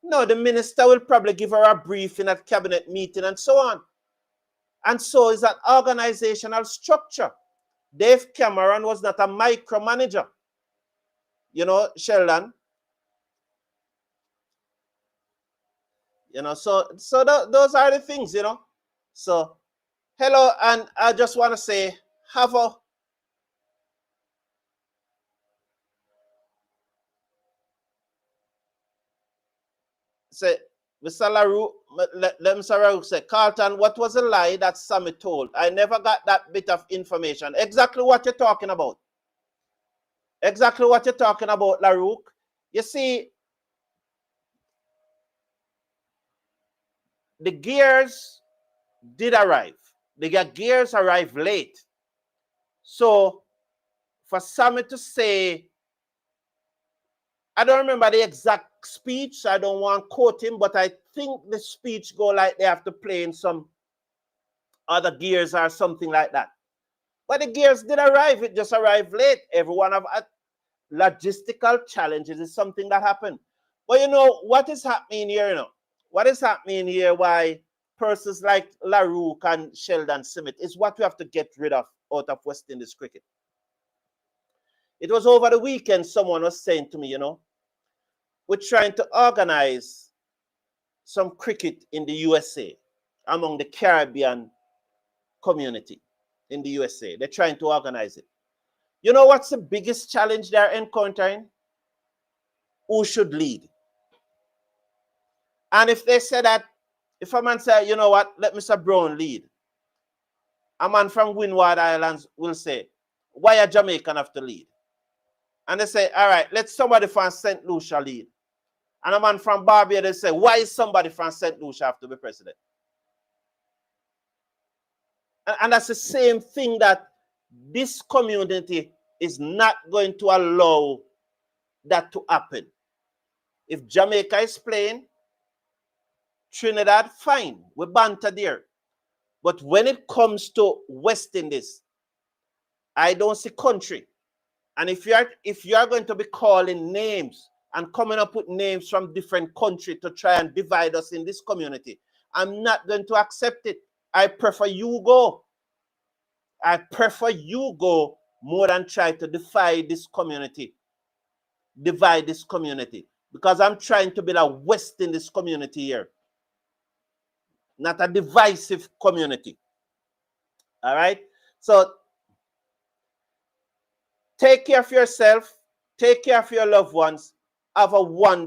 No, the minister will probably give her a briefing at cabinet meeting and so on. And so is that organizational structure. Dave Cameron was not a micromanager. You know, Sheldon. You know, so those are the things, you know. So, hello, and I just want to say, have a say, Mr. LaRue, let Mr. LaRue say, Carlton, what was the lie that Sammy told? I never got that bit of information. Exactly what you're talking about. Exactly what you're talking about, LaRue. You see, the gears did arrive. The gears arrived late. So, for Sammy to say, I don't remember the exact speech, so I don't want to quote him, but I think the speech go like they have to play in some other gears or something like that. But the gears did arrive. It just arrived late. Everyone have logistical challenges is something that happened. But you know, what is happening here, you know? What is happening here, why persons like LaRue and Sheldon Smith is what we have to get rid of out of West Indies cricket. It was over the weekend, someone was saying to me, you know, we're trying to organize some cricket in the USA among the Caribbean community in the USA. They're trying to organize it. You know what's the biggest challenge they're encountering? Who should lead? And if they say that, if a man say, you know what, let Mr. Brown lead, a man from Windward Islands will say, why a Jamaican have to lead? And they say, all right, let somebody from St. Lucia lead. And a man from Barbados say, why is somebody from St. Lucia have to be president? And that's the same thing that this community is not going to allow that to happen. If Jamaica is playing, Trinidad, fine. We banter there. But when it comes to West Indies, I don't see country. And if you are going to be calling names and coming up with names from different countries to try and divide us in this community, I'm not going to accept it. I prefer you go. I prefer you go more than try to divide this community. Divide this community. Because I'm trying to build a West in this community here. Not a divisive community. All right? So take care of yourself. Take care of your loved ones. Have a wonderful